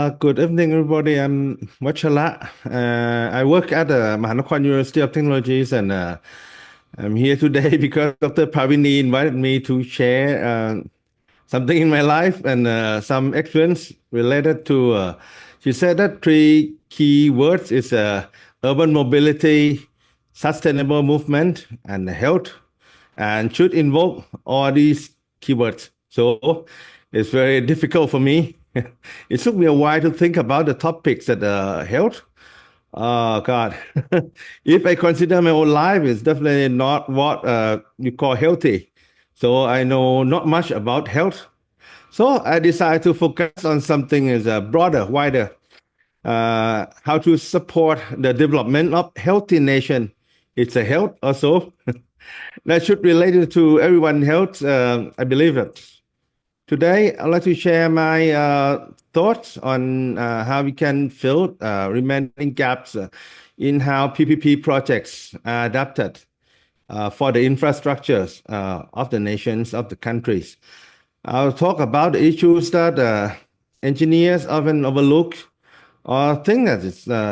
Good evening, everybody. I'm Watchala. I work at the Mahanakorn University of Technologies, and I'm here today because Dr. Pravini invited me to share something in my life and some experience related to. She said that three key words is urban mobility, sustainable movement, and health, and should involve all these keywords. So it's very difficult for me. It took me a while to think about the topics that health. Oh God, if I consider my own life, it's definitely not what you call healthy. So I know not much about health. So I decided to focus on something is broader, wider. How to support the development of healthy nation. It's a health also that should relate it to everyone's health. I believe it. Today, I'd like to share my thoughts on how we can fill remaining gaps in how PPP projects are adapted for the infrastructures of the nations, of the countries. I'll talk about the issues that engineers often overlook or think that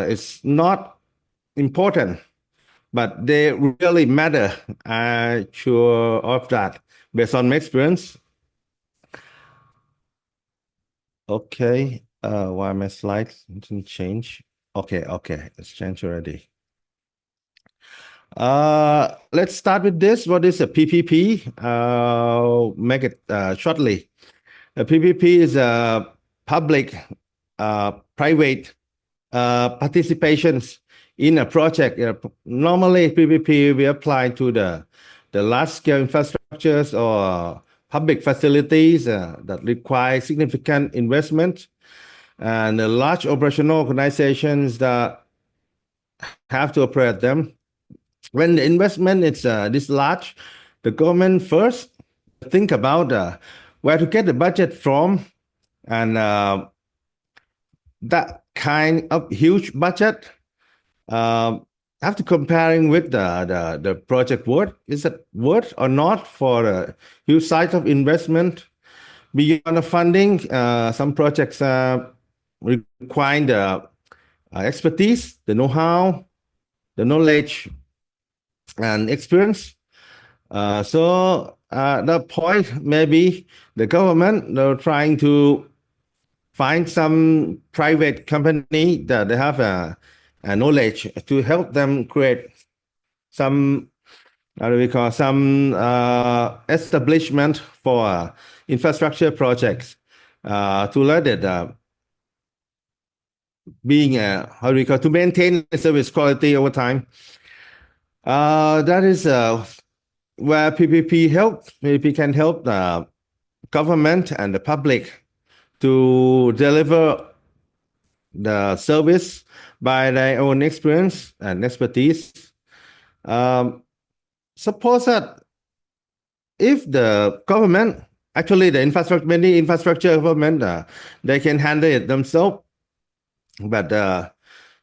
it's not important, but they really matter. I'm sure of that based on my experience. Okay. Why my slides didn't change? Okay, it's changed already. Let's start with this. What is a PPP? Make it shortly. A PPP is a public private participations in a project. Normally, PPP we apply to the large scale infrastructures or public facilities that require significant investment, and the large operational organizations that have to operate them. When the investment is this large, the government first think about where to get the budget from, and that kind of huge budget have to comparing with the project worth. Is it worth or not for a huge size of investment? Beyond the funding, some projects require the expertise, the know-how, the knowledge, and experience. The point maybe the government they're trying to find some private company that they have a knowledge to help them create some how do we call some establishment for infrastructure projects to let it being how do we call to maintain the service quality over time. That is where PPP can help the government and the public to deliver the service by their own experience and expertise. Suppose that if the government, actually the infrastructure, many infrastructure government, they can handle it themselves. But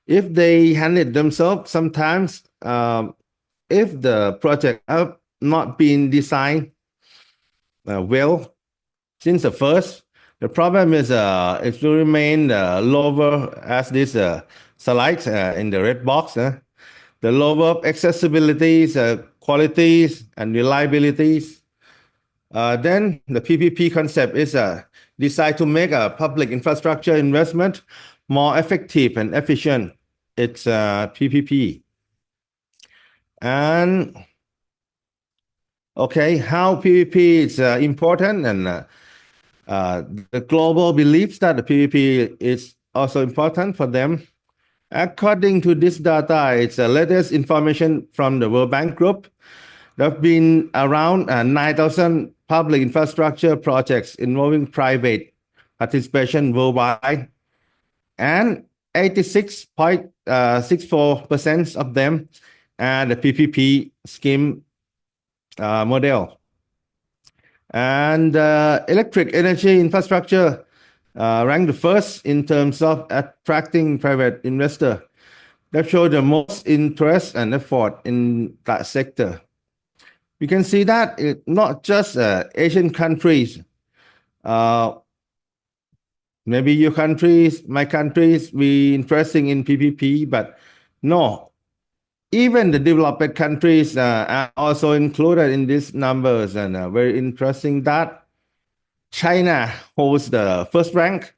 if they handle it themselves, sometimes if the project have not been designed well since the first, the problem is it will remain lower as this slide in the red box. The lower accessibilities, qualities, and reliabilities. Then the PPP concept is designed to make a public infrastructure investment more effective and efficient. It's PPP. And okay, how PPP is important, and the global believes that the PPP is also important for them. According to this data, it's the latest information from the World Bank Group. There have been around 9,000 public infrastructure projects involving private participation worldwide, and 86.64% of them are the PPP scheme model. And electric energy infrastructure ranked the first in terms of attracting private investor. That show the most interest and effort in that sector. We can see that it not just Asian countries Maybe your countries, my countries, we interesting in PPP, but no, even the developed countries are also included in these numbers, and very interesting that China holds the first rank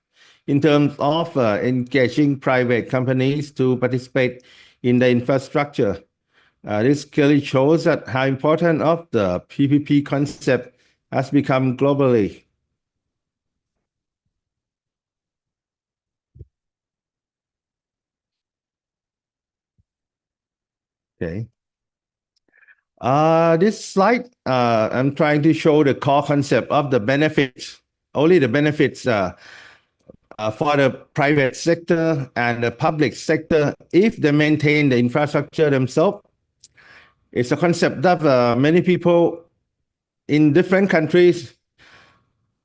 in terms of engaging private companies to participate in the infrastructure. This clearly shows that how important of the PPP concept has become globally. Okay. This slide, I'm trying to show the core concept of the benefits, only the benefits for the private sector and the public sector if they maintain the infrastructure themselves. It's a concept that many people in different countries,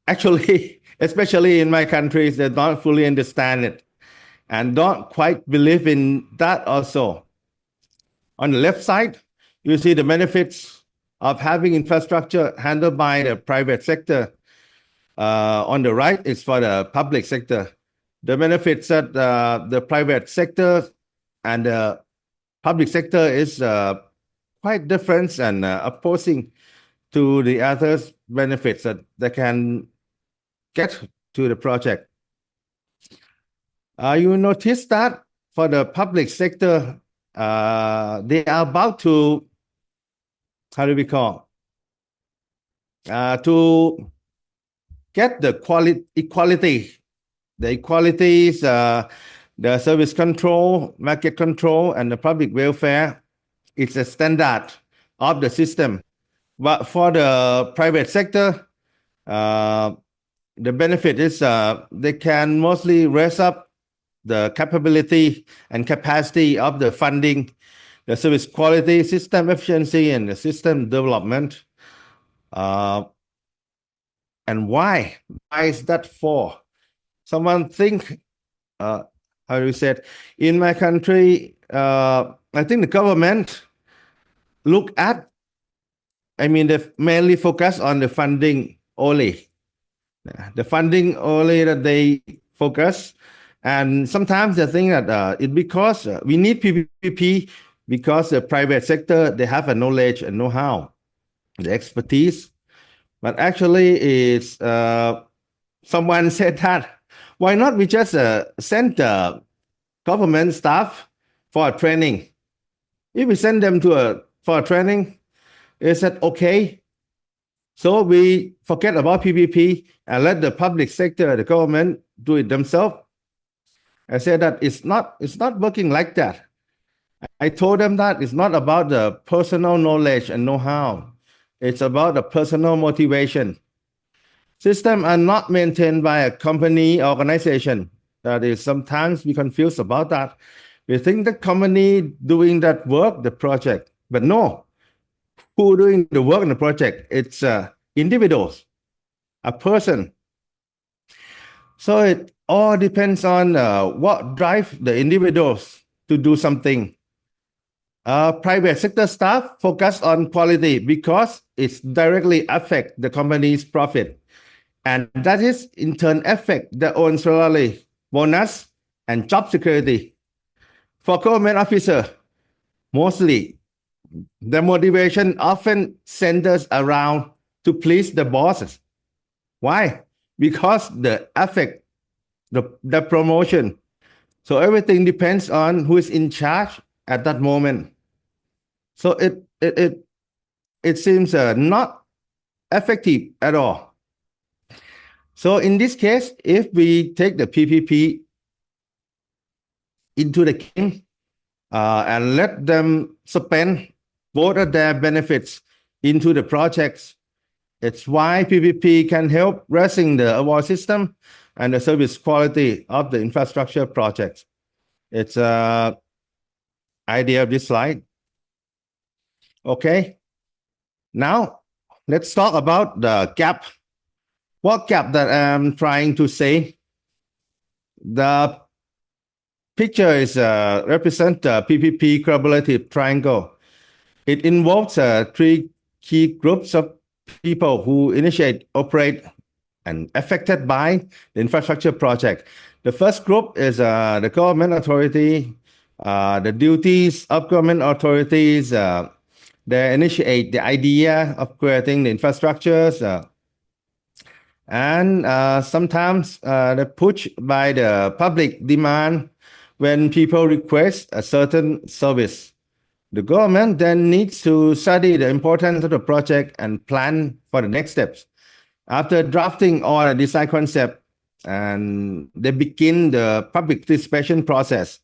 actually, especially in my countries, they don't fully understand it and don't quite believe in that also. On the left side, you see the benefits of having infrastructure handled by the private sector. On the right is for the public sector. The benefits that the private sector and the public sector is quite different and opposing to the other benefits that they can get to the project. You notice that for the public sector, they are about to, how do we call, to get the equality, the equalities, the service control, market control, and the public welfare. It's a standard of the system. But for the private sector, the benefit is they can mostly raise up the capability and capacity of the funding, the service quality, system efficiency, and the system development. And why? Why is that for? Someone think, how do you say it? In my country, I think the government look at, they mainly focus on the funding only. The funding only that they focus. And sometimes they think that it's because we need PPP because the private sector, they have a knowledge and know-how, the expertise. But actually, it's someone said that why not we just send the government staff for a training? If we send them for a training, is that okay? So we forget about PPP and let the public sector, the government, do it themselves. I said that it's not working like that. I told them that it's not about the personal knowledge and know-how. It's about the personal motivation. Systems are not maintained by a company organization. That is, sometimes we confuse about that. We think the company doing that work, the project, but no. Who doing the work in the project? It's individuals, a person. So it all depends on what drives the individuals to do something. Private sector staff focus on quality because it directly affects the company's profit. And that is in turn affect their own salary, bonus, and job security. For government officer, mostly the motivation often centers around to please the bosses. Why? Because the affect the promotion. So everything depends on who is in charge at that moment. So it seems not effective at all. So in this case, if we take the PPP into the game and let them spend both of their benefits into the projects, it's why PPP can help raising the award system and the service quality of the infrastructure projects. It's an idea of this slide. Okay. Now, let's talk about the gap. What gap that I'm trying to say? The picture is represent the PPP collaborative triangle. It involves three key groups of people who initiate, operate, and affected by the infrastructure project. The first group is the government authority, the duties of government authorities. They initiate the idea of creating the infrastructures, and sometimes they're pushed by the public demand when people request a certain service. The government then needs to study the importance of the project and plan for the next steps. After drafting all the design concept, and they begin the public participation process.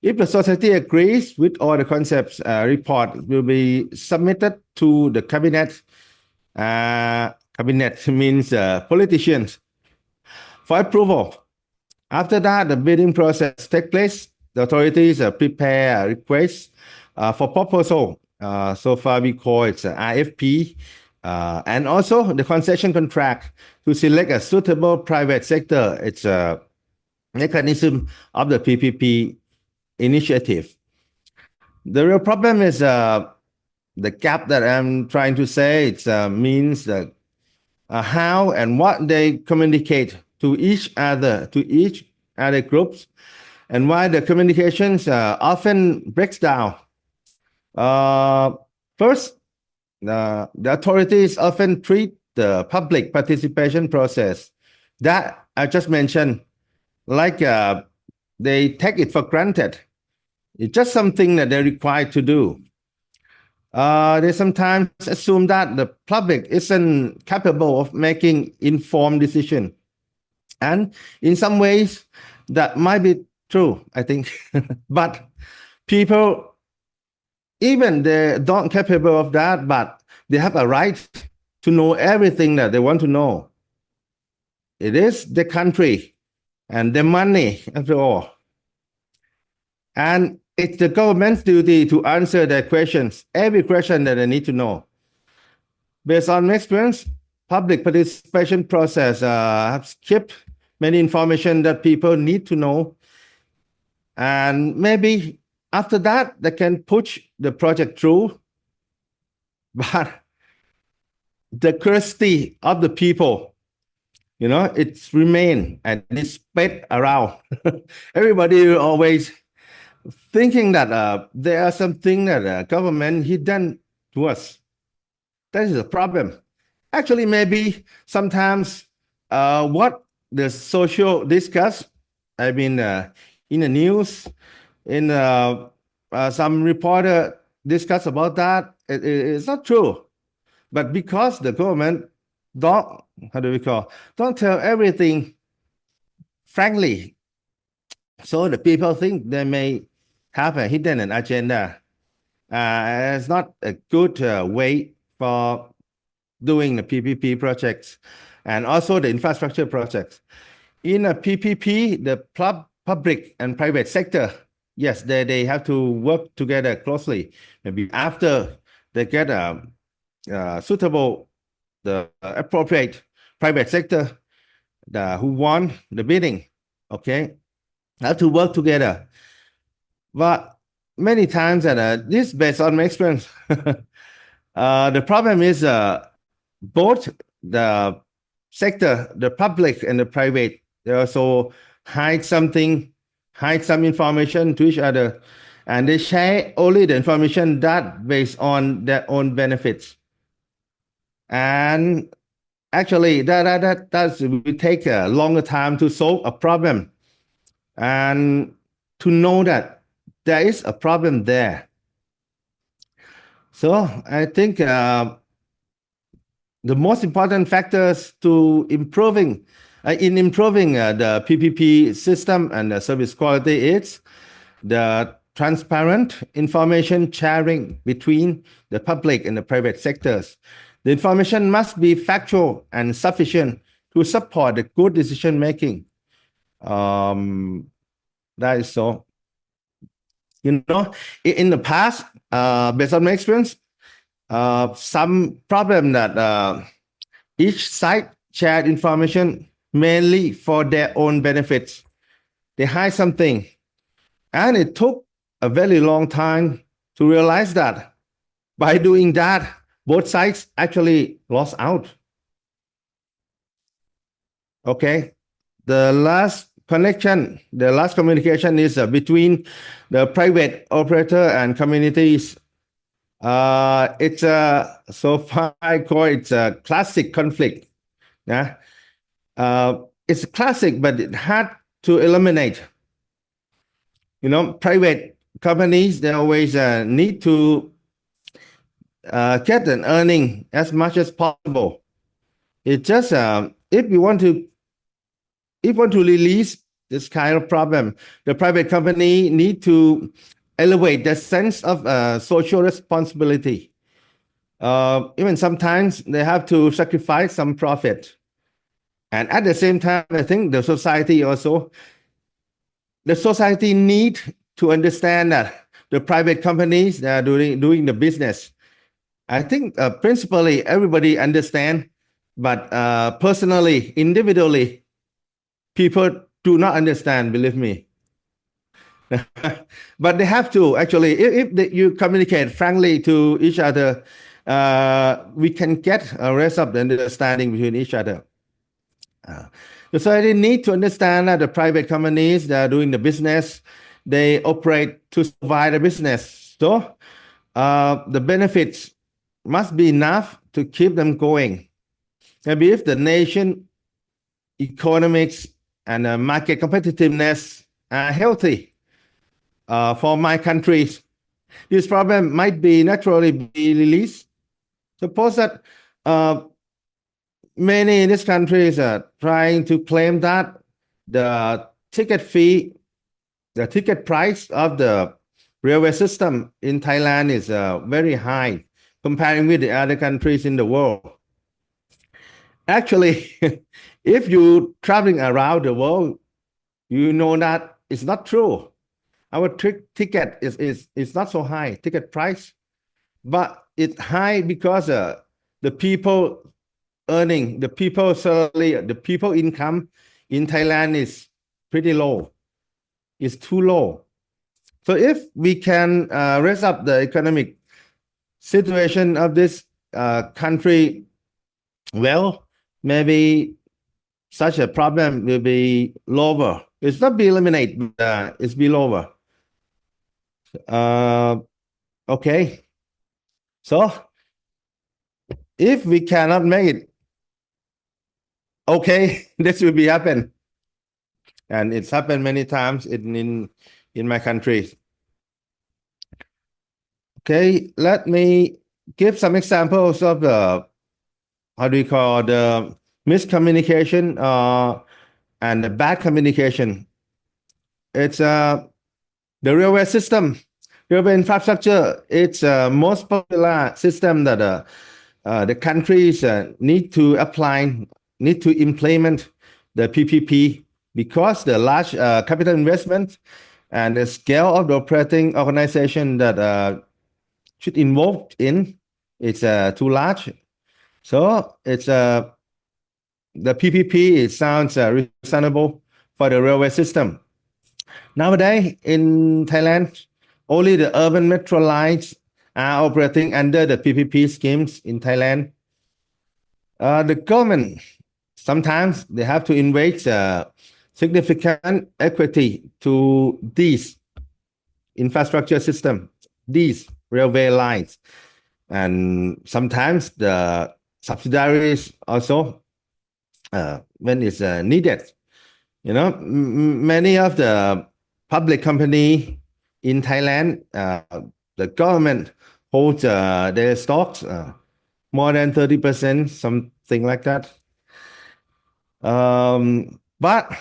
If the society agrees with all the concepts, report will be submitted to the cabinet. Cabinet means politicians for approval. After that, the bidding process takes place. The authorities prepare a request for proposal. So far, we call it RFP, and also the concession contract to select a suitable private sector. It's a mechanism of the PPP initiative. The real problem is the gap that I'm trying to say. It means that how and what they communicate to each other groups, and why the communications often breaks down. First, the authorities often treat the public participation process that I just mentioned like they take it for granted. It's just something that they're required to do. They sometimes assume that the public isn't capable of making informed decisions. And in some ways, that might be true, I think. But people, even they don't capable of that, but they have a right to know everything that they want to know. It is the country and the money, after all. And it's the government's duty to answer their questions, every question that they need to know. Based on my experience, public participation process have skipped many information that people need to know. And maybe after that, they can push the project through. But the curiosity of the people, it's remain and it's spread around. Everybody will always thinking that there are something that government hidden to us. That is a problem. Actually, maybe sometimes what the social discuss, I mean, in the news, in some reporter discuss about that, it's not true. But because the government don't tell everything frankly, so the people think they may have a hidden agenda. It's not a good way for doing the PPP projects and also the infrastructure projects. In a PPP, the public and private sector, yes, they have to work together closely. Maybe after they get a suitable, the appropriate private sector who won the bidding, okay, have to work together. But many times, and this based on my experience, the problem is both the sector, the public and the private, they also hide some information to each other, and they share only the information that based on their own benefits. And actually, that will take a longer time to solve a problem, and to know that there is a problem there. So I think the most important factors to improving the PPP system and the service quality is the transparent information sharing between the public and the private sectors. The information must be factual and sufficient to support the good decision making. That is so. In the past, based on my experience, some problem that each side shared information mainly for their own benefits. They hide something, and it took a very long time to realize that by doing that, both sides actually lost out. Okay. The last connection, the last communication is between the private operator and communities. It's so far I call it a classic conflict. Yeah. It's classic, but it hard to eliminate. Private companies, they always need to get an earning as much as possible. It just if you want to release this kind of problem, the private company need to elevate the sense of social responsibility. Even sometimes they have to sacrifice some profit, and at the same time, I think the society need to understand that the private companies that are doing the business. I think principally everybody understand, but personally, individually, people do not understand. Believe me. But they have to actually. If you communicate frankly to each other, we can get a rest of the understanding between each other. The society need to understand that the private companies that are doing the business, they operate to survive the business. So the benefits must be enough to keep them going. Maybe if the nation economics and market competitiveness are healthy for my countries, this problem might be naturally be released. Suppose that many in this country is trying to claim that the ticket fee, the ticket price of the railway system in Thailand is very high comparing with the other countries in the world. Actually, if you traveling around the world, you know that it's not true. Our ticket is not so high, ticket price, but it's high because the people earning, the people salary, the people income in Thailand is pretty low. It's too low. So if we can raise up the economic situation of this country, well, maybe such a problem will be lower. It's not be eliminated, but it's be lower. Okay. So if we cannot make it, okay, this will be happen. And it's happened many times in my country. Okay, let me give some examples of the how do you call the miscommunication and the bad communication. It's the railway system, railway infrastructure. It's most popular system that the countries need to apply, need to implement the PPP because the large capital investment and the scale of the operating organization that should involved in it's too large. So it's the PPP. It sounds reasonable for the railway system. Nowadays in Thailand, only the urban metro lines are operating under the PPP schemes in Thailand. The government sometimes they have to invest significant equity to these infrastructure system, these railway lines, and sometimes the subsidiaries also when it's needed. Many of the public company in Thailand, the government holds their stocks more than 30%, something like that. But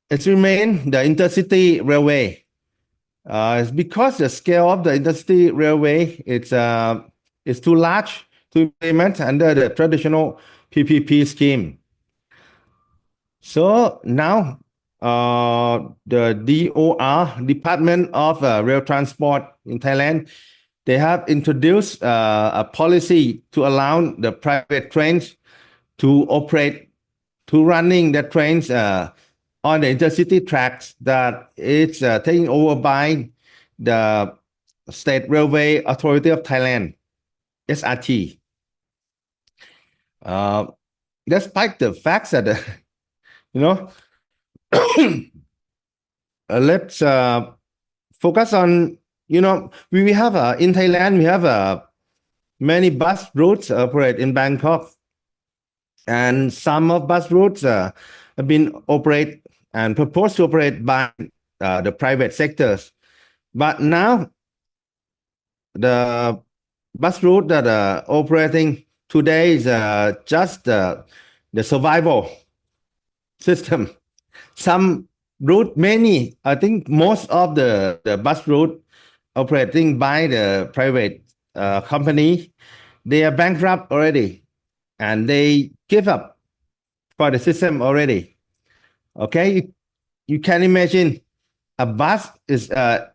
it remains the intercity railway. It's because the scale of the intercity railway is too large to implement under the traditional PPP scheme. So now the DOR, Department of Rail Transport in Thailand, they have introduced a policy to allow the private trains to operate, to running the trains on the intercity tracks that it's taken over by the State Railway Authority of Thailand, SRT. Despite the fact that You know, let's focus on, we have in Thailand, we have many bus routes operate in Bangkok, and some of bus routes have been operate and proposed to operate by the private sectors. But now the bus route that are operating today is just the survival system. Some route, many, I think most of the bus route operating by the private company, they are bankrupt already, and they give up for the system already. Okay, you can imagine a bus is a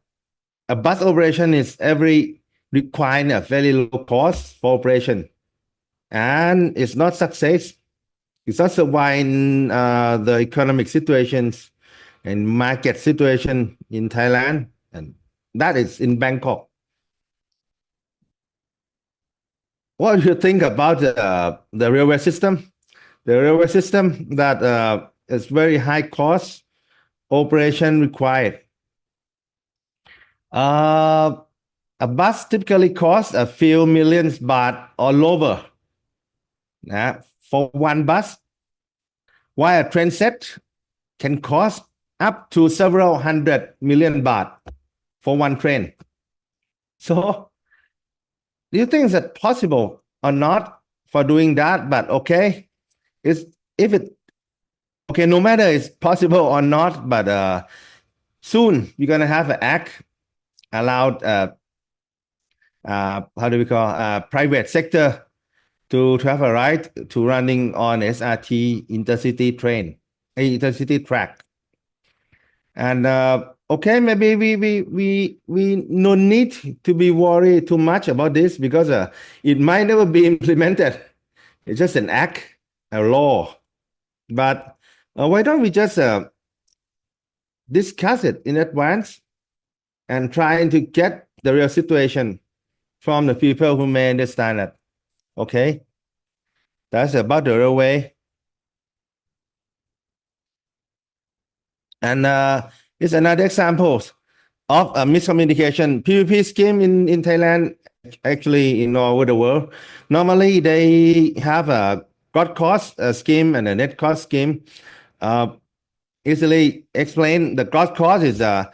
bus operation is every requiring a very low cost for operation, and it's not success. It's also why in the economic situations and market situation in Thailand, and that is in Bangkok. What do you think about the railway system? The railway system that is very high cost operation required. Uh, a bus typically costs a few millions baht or lower for one bus, while a train set can cost up to several hundred million baht for one train. So, do you think that possible or not for doing that? But okay, it's if it okay, no matter it's possible or not, but soon you're gonna have an act allowed how do we call private sector to have a right to running on SRT intercity train, intercity track. And okay, maybe we no need to be worried too much about this, because it might never be implemented. It's just an act, a law. But why don't we just discuss it in advance and trying to get the real situation from the people who may understand it. Okay, that's about the railway. And it's another example of a miscommunication. PPP scheme in Thailand, actually in all over the world. Normally, they have a gross cost scheme and a net cost scheme. Easily explain, the gross cost is a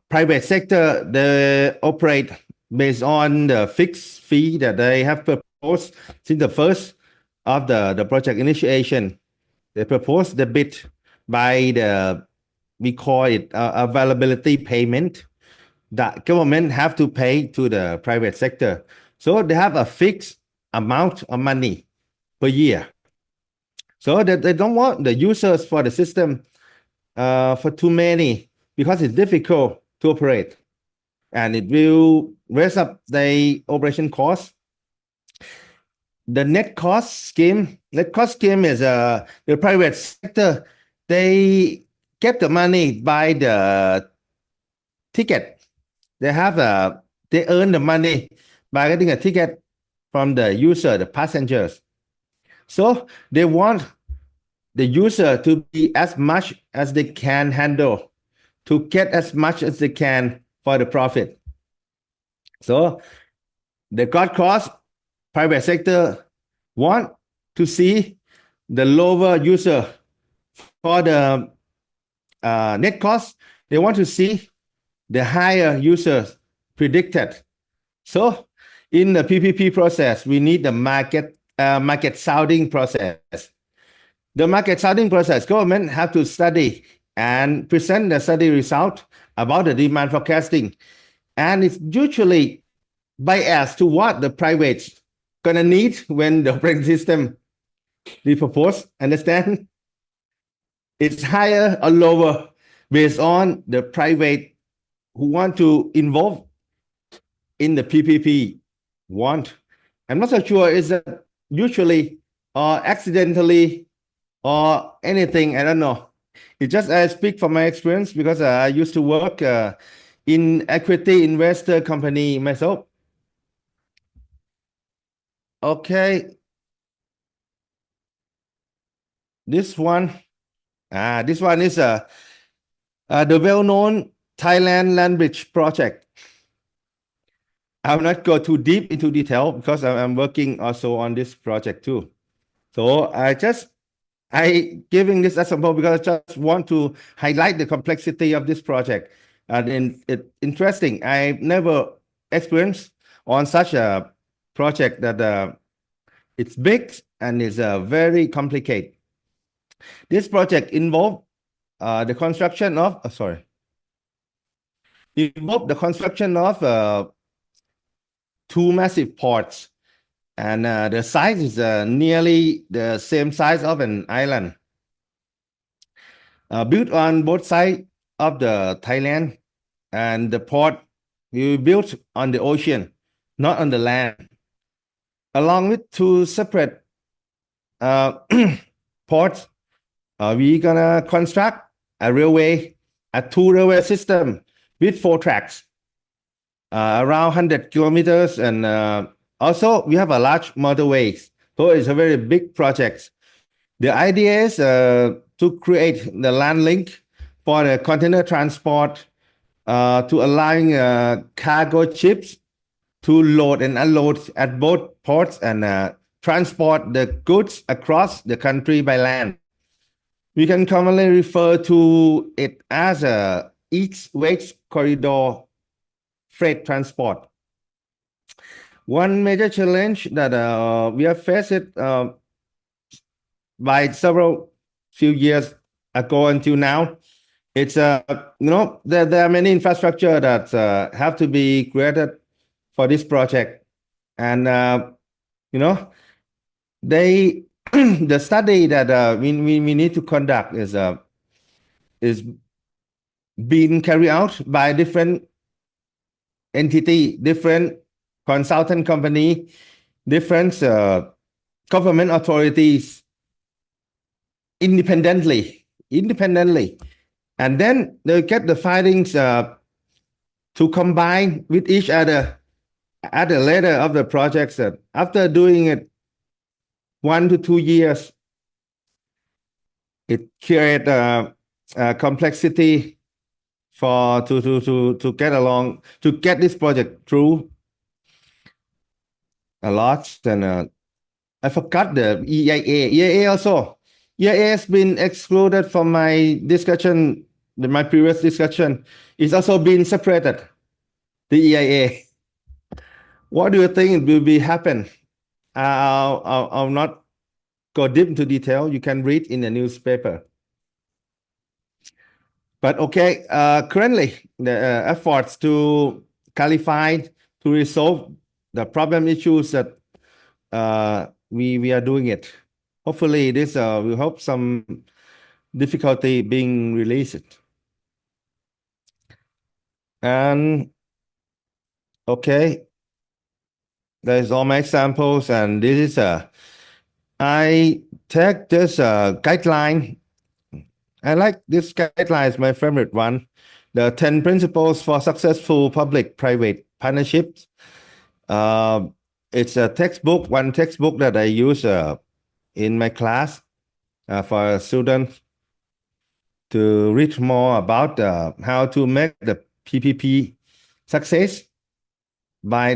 private sector. They operate based on the fixed fee that they have proposed since the first of the project initiation. They propose the bid by the, we call it availability payment, that government have to pay to the private sector. So they have a fixed amount of money per year. So that they don't want the users for the system for too many, because it's difficult to operate and it will raise up the operation cost. The net cost scheme is the private sector, they get the money by the ticket. They earn the money by getting a ticket from the user, the passengers. So they want the user to be as much as they can handle, to get as much as they can for the profit. So the cost, private sector want to see the lower user. For the net cost, they want to see the higher users predicted. So in the PPP process, we need the market sounding process. The market sounding process, government have to study and present the study result about the demand forecasting. And it's usually biased to what the privates gonna need when the operating system we propose. Understand? It's higher or lower based on the private who want to involve in the PPP want. I'm not so sure is that usually or accidentally or anything. I don't know. It just I speak from my experience, because I used to work in equity investor company myself. Okay, this one This one is the well-known Thailand land bridge project. I will not go too deep into detail because I'm working also on this project too. So I giving this example because I just want to highlight the complexity of this project. And it's interesting. I've never experienced on such a project that it's big and is very complicated. This project involved the construction of involved the construction of two massive ports, and the size is nearly the same size of an island. Built on both sides of the Thailand, and the port will be built on the ocean, not on the land. Along with two separate uh, ports, we're gonna construct a two railway system with four tracks, around 100 kilometers, and also we have a large motorways. So it's a very big project. The idea is to create the land link for the container transport, to allowing cargo ships to load and unload at both ports and transport the goods across the country by land. We can commonly refer to it as a east-west corridor freight transport. One major challenge that we have faced by several few years ago until now, it's there are many infrastructure that have to be created for this project, and they the study that we need to conduct is being carried out by different entity, different consultant company, different government authorities independently, and then they get the findings to combine with each other at the later of the project. After doing it 1 to 2 years, it create complexity for to get along, to get this project through a lot. And I forgot the EIA. EIA also. EIA has been excluded from my discussion, my previous discussion. It's also been separated, the EIA. What do you think will be happen? I'll not go deep into detail. You can read in the newspaper. But okay, currently the efforts to clarify, to resolve the problem issues that we are doing it. Hopefully this will help some difficulty being released. And okay, there's all my examples, and this is I take this guideline. I like this guideline, is my favorite one. The 10 principles for successful public-private partnerships. It's a textbook, one textbook that I use in my class for students to read more about how to make the PPP success by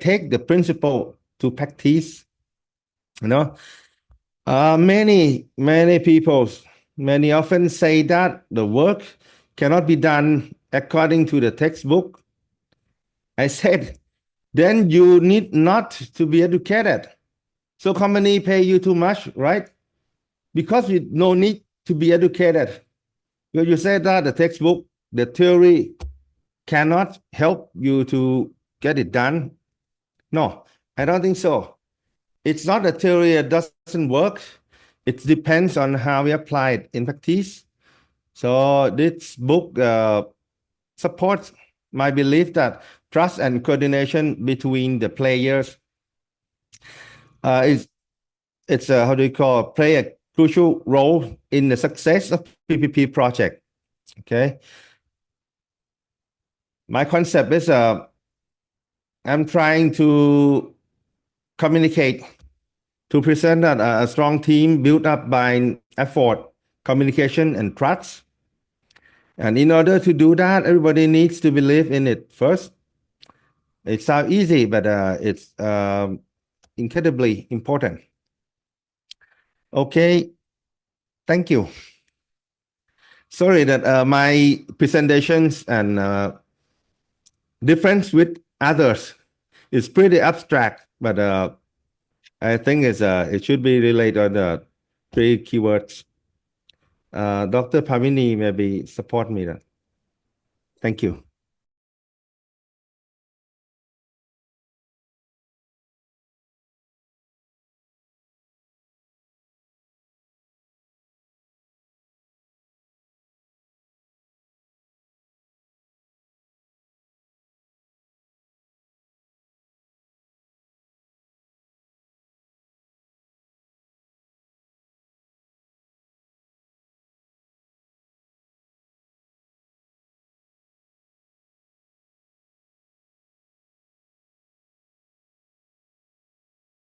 take the principle to practice. Many people often say that the work cannot be done according to the textbook. I said, then you need not to be educated. So company pay you too much, right? Because you no need to be educated. Because you say that the textbook, the theory cannot help you to get it done. No, I don't think so. It's not a theory that doesn't work. It depends on how we apply it in practice. So this book supports my belief that trust and coordination between the players how do you call, play a crucial role in the success of PPP project. Okay. My concept is I'm trying to communicate, to present that a strong team built up by effort, communication, and trust. And in order to do that, everybody needs to believe in it first. It sounds easy, but it's incredibly important. Okay, thank you. Sorry that my presentations and difference with others is pretty abstract, but I think it should be related on the three keywords. Dr. Pavini maybe support me. Thank you.